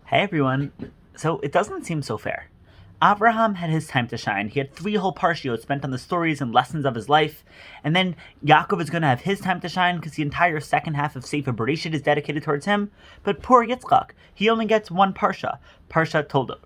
Hey everyone. So it doesn't seem so fair. Abraham had his time to shine. He had 3 whole parshiot spent on the stories and lessons of his life. And then Yaakov is going to have his time to shine because the entire second half of Sefer Bereshit is dedicated towards him. But poor Yitzchak, he only gets one parsha, Parsha Toldot.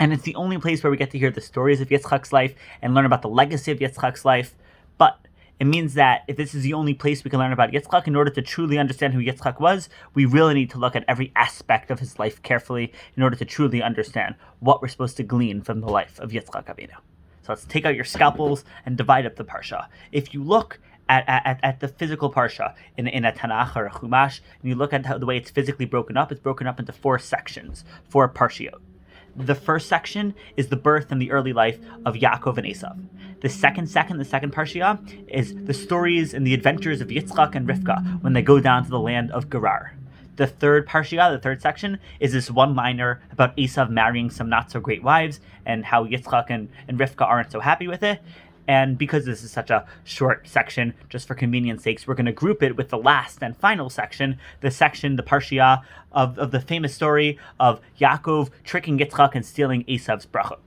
And it's the only place where we get to hear the stories of Yitzchak's life and learn about the legacy of Yitzchak's life. But it means that if this is the only place we can learn about Yitzchak, in order to truly understand who Yitzchak was, we really need to look at every aspect of his life carefully in order to truly understand what we're supposed to glean from the life of Yitzchak Avinu. So let's take out your scalpels and divide up the parsha. If you look at the physical parsha in a Tanakh or a Chumash, and you look at the way it's physically broken up, it's broken up into 4 sections, 4 parshiot. The first section is the birth and the early life of Yaakov and Esav. The second parsha, is the stories and the adventures of Yitzchak and Rivka when they go down to the land of Gerar. The third parsha, the third section, is this one-liner about Esav marrying some not-so-great wives and how Yitzchak and Rivka aren't so happy with it. And because this is such a short section, just for convenience sakes, we're going to group it with the last and final section, the parsha of the famous story of Yaakov tricking Yitzchak and stealing Esav's bracha.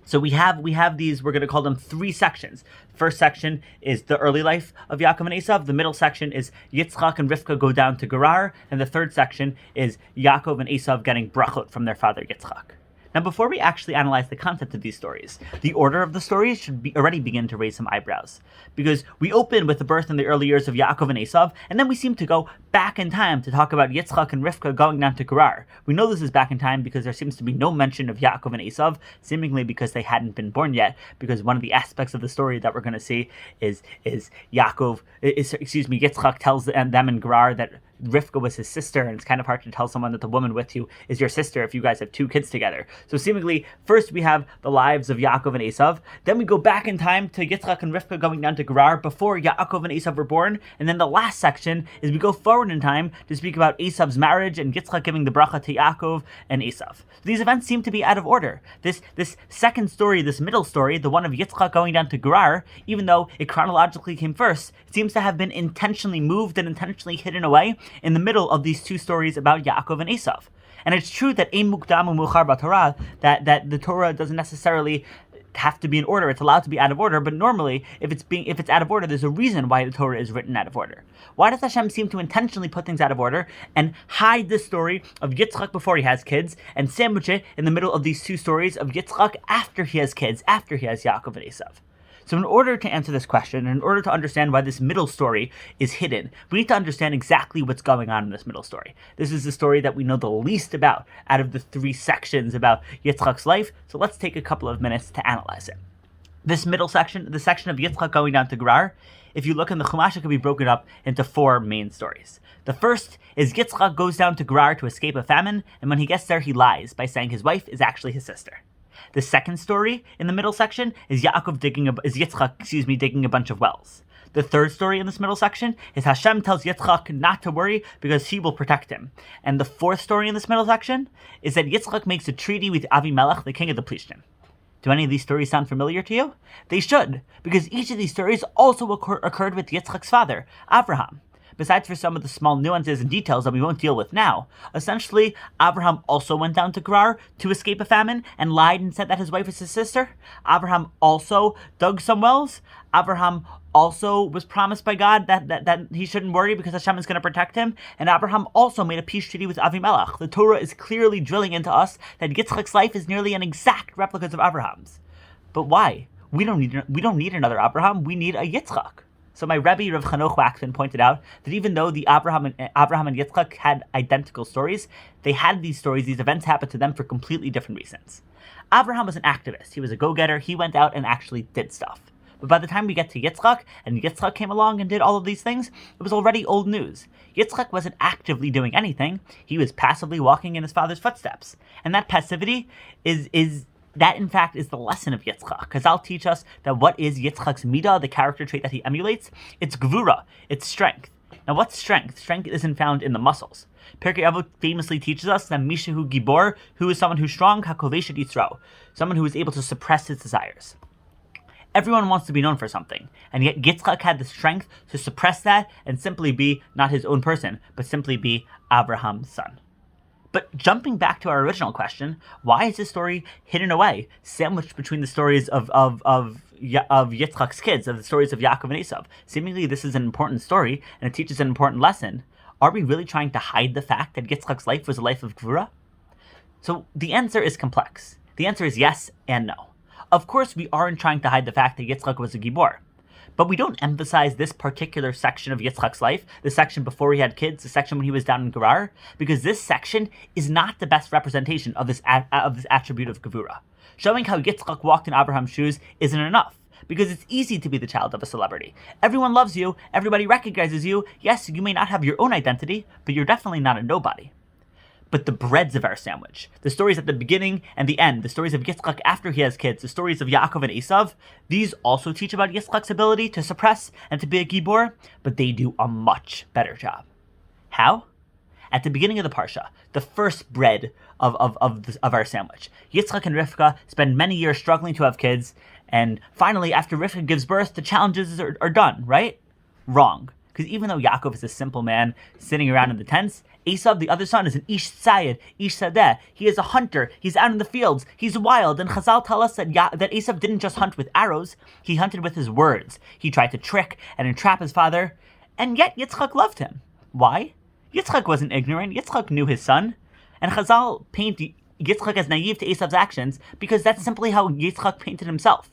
So we have these, we're going to call them 3 sections. First section is the early life of Yaakov and Esav. The middle section is Yitzchak and Rivka go down to Gerar. And the third section is Yaakov and Esav getting brachot from their father Yitzchak. Now, before we actually analyze the content of these stories, the order of the stories should already begin to raise some eyebrows. Because we open with the birth and the early years of Yaakov and Esav, and then we seem to go back in time to talk about Yitzchak and Rivka going down to Gerar. We know this is back in time because there seems to be no mention of Yaakov and Esav, seemingly because they hadn't been born yet, because one of the aspects of the story that we're going to see is Yitzchak tells them in Gerar that Rivka was his sister, and it's kind of hard to tell someone that the woman with you is your sister if you guys have 2 kids together. So seemingly, first we have the lives of Yaakov and Esav, then we go back in time to Yitzchak and Rivka going down to Gerar before Yaakov and Esav were born, and then the last section is we go forward in time to speak about Esav's marriage and Yitzchak giving the bracha to Yaakov and Esav. These events seem to be out of order. This second story, this middle story, the one of Yitzchak going down to Gerar, even though it chronologically came first, it seems to have been intentionally moved and intentionally hidden away in the middle of these 2 stories about Yaakov and Esav. And it's true that Ein Mukdam U'Muchar B'Torah, that the Torah doesn't necessarily have to be in order. It's allowed to be out of order, but normally, if it's out of order, there's a reason why the Torah is written out of order. Why does Hashem seem to intentionally put things out of order and hide the story of Yitzchak before he has kids and sandwich it in the middle of these 2 stories of Yitzchak after he has kids, after he has Yaakov and Esav? So in order to answer this question, and in order to understand why this middle story is hidden, we need to understand exactly what's going on in this middle story. This is the story that we know the least about out of the 3 sections about Yitzchak's life, so let's take a couple of minutes to analyze it. This middle section, the section of Yitzchak going down to Gerar, if you look in the Chumash, it can be broken up into 4 main stories. The first is Yitzchak goes down to Gerar to escape a famine, and when he gets there, he lies by saying his wife is actually his sister. The second story in the middle section is Yitzchak digging a bunch of wells. The third story in this middle section is Hashem tells Yitzchak not to worry because he will protect him. And the fourth story in this middle section is that Yitzchak makes a treaty with Avimelech, the king of the Plishtim. Do any of these stories sound familiar to you? They should, because each of these stories also occurred with Yitzchak's father, Abraham. Besides for some of the small nuances and details that we won't deal with now, essentially, Abraham also went down to Gerar to escape a famine and lied and said that his wife is his sister. Abraham also dug some wells. Abraham also was promised by God that he shouldn't worry because Hashem is going to protect him. And Abraham also made a peace treaty with Avimelech. The Torah is clearly drilling into us that Yitzchak's life is nearly an exact replica of Abraham's. But why? We don't need another Abraham. We need a Yitzchak. So my Rebbe, Rav Chanoch Waxman, pointed out that even though the Abraham and Yitzchak had identical stories, they had these stories, these events happened to them for completely different reasons. Abraham was an activist. He was a go-getter. He went out and actually did stuff. But by the time we get to Yitzchak, and Yitzchak came along and did all of these things, it was already old news. Yitzchak wasn't actively doing anything. He was passively walking in his father's footsteps. And that passivity that in fact is the lesson of Yitzchak. Chazal teach us that what is Yitzchak's midah, the character trait that he emulates? It's gvura, it's strength. Now what's strength? Strength isn't found in the muscles. Pirkei Avot famously teaches us that Mishahu Gibor, who is someone who's strong, hakoveshet yitzro, someone who is able to suppress his desires. Everyone wants to be known for something, and yet Yitzchak had the strength to suppress that and simply be not his own person, but simply be Abraham's son. But jumping back to our original question, why is this story hidden away, sandwiched between the stories of Yitzchak's kids, of the stories of Yaakov and Esav? Seemingly this is an important story, and it teaches an important lesson. Are we really trying to hide the fact that Yitzchak's life was a life of Gvura? So the answer is complex. The answer is yes and no. Of course, we aren't trying to hide the fact that Yitzchak was a Gibor. But we don't emphasize this particular section of Yitzchak's life, the section before he had kids, the section when he was down in Gerar, because this section is not the best representation of this attribute of Gevura. Showing how Yitzchak walked in Abraham's shoes isn't enough, because it's easy to be the child of a celebrity. Everyone loves you, everybody recognizes you. Yes, you may not have your own identity, but you're definitely not a nobody. But the breads of our sandwich, the stories at the beginning and the end, the stories of Yitzchak after he has kids, the stories of Yaakov and Esav, these also teach about Yitzchak's ability to suppress and to be a Gibor, but they do a much better job. How? At the beginning of the Parsha, the first bread of our sandwich, Yitzchak and Rivka spend many years struggling to have kids, and finally, after Rivka gives birth, the challenges are done, right? Wrong. Because even though Yaakov is a simple man sitting around in the tents, Esav, the other son, is an Ish Tzayed, Ish Sadeh. He is a hunter. He's out in the fields. He's wild. And Chazal tell us that Esav didn't just hunt with arrows. He hunted with his words. He tried to trick and entrap his father. And yet Yitzchak loved him. Why? Yitzchak wasn't ignorant. Yitzchak knew his son. And Chazal paint Yitzchak as naive to Esav's actions because that's simply how Yitzchak painted himself.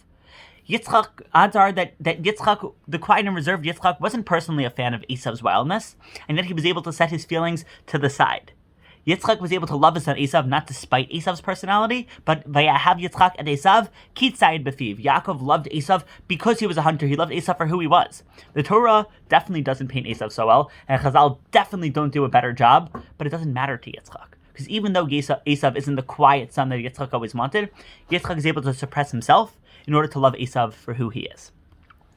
Yitzchak, odds are that Yitzchak, the quiet and reserved Yitzchak, wasn't personally a fan of Esav's wildness, and yet he was able to set his feelings to the side. Yitzchak was able to love his son Esav not despite Esav's personality, but Vayahav Yitzchak et Esav kitzayid befiv. Yaakov loved Esav because he was a hunter. He loved Esav for who he was. The Torah definitely doesn't paint Esav so well, and Chazal definitely don't do a better job, but it doesn't matter to Yitzchak. Because even though Esav isn't the quiet son that Yitzchak always wanted, Yitzchak is able to suppress himself in order to love Esav for who he is.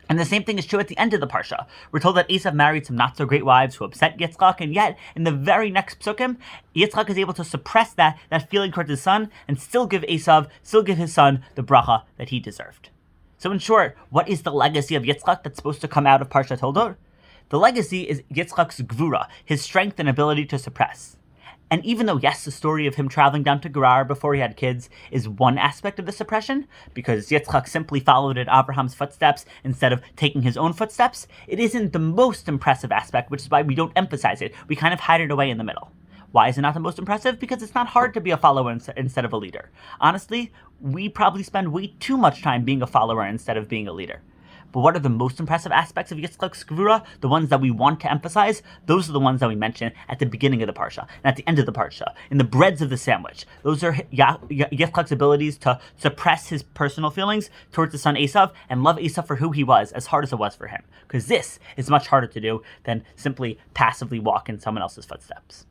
And the same thing is true at the end of the Parsha. We're told that Esav married some not-so-great wives who upset Yitzchak, and yet, in the very next psukim, Yitzchak is able to suppress that feeling towards his son and still give his son the bracha that he deserved. So in short, what is the legacy of Yitzchak that's supposed to come out of Parsha Toldot? The legacy is Yitzchak's gvura, his strength and ability to suppress. And even though, yes, the story of him traveling down to Gerar before he had kids is one aspect of the suppression, because Yitzchak simply followed in Abraham's footsteps instead of taking his own footsteps, it isn't the most impressive aspect, which is why we don't emphasize it. We kind of hide it away in the middle. Why is it not the most impressive? Because it's not hard to be a follower instead of a leader. Honestly, we probably spend way too much time being a follower instead of being a leader. But what are the most impressive aspects of Yitzchak's gvura? The ones that we want to emphasize? Those are the ones that we mention at the beginning of the Parsha and at the end of the Parsha, in the breads of the sandwich. Those are Yitzchak's abilities to suppress his personal feelings towards his son Esav and love Esav for who he was, as hard as it was for him. Because this is much harder to do than simply passively walk in someone else's footsteps.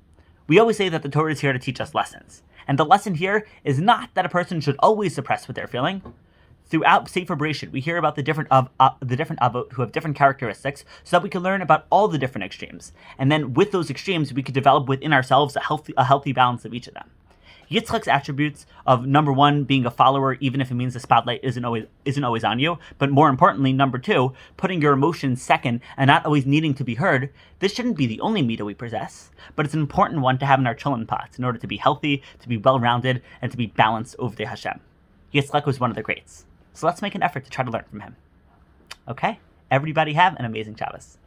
We always say that the Torah is here to teach us lessons. And the lesson here is not that a person should always suppress what they're feeling. Throughout Sefer Bereshit, we hear about the different avot who have different characteristics, so that we can learn about all the different extremes. And then with those extremes, we could develop within ourselves a healthy balance of each of them. Yitzchak's attributes of number one, being a follower, even if it means the spotlight isn't always on you, but more importantly, number two, putting your emotions second and not always needing to be heard. This shouldn't be the only midah we possess, but it's an important one to have in our children pots in order to be healthy, to be well-rounded, and to be balanced over the Hashem. Yitzchak was one of the greats. So let's make an effort to try to learn from him. Okay? Everybody have an amazing Shabbos.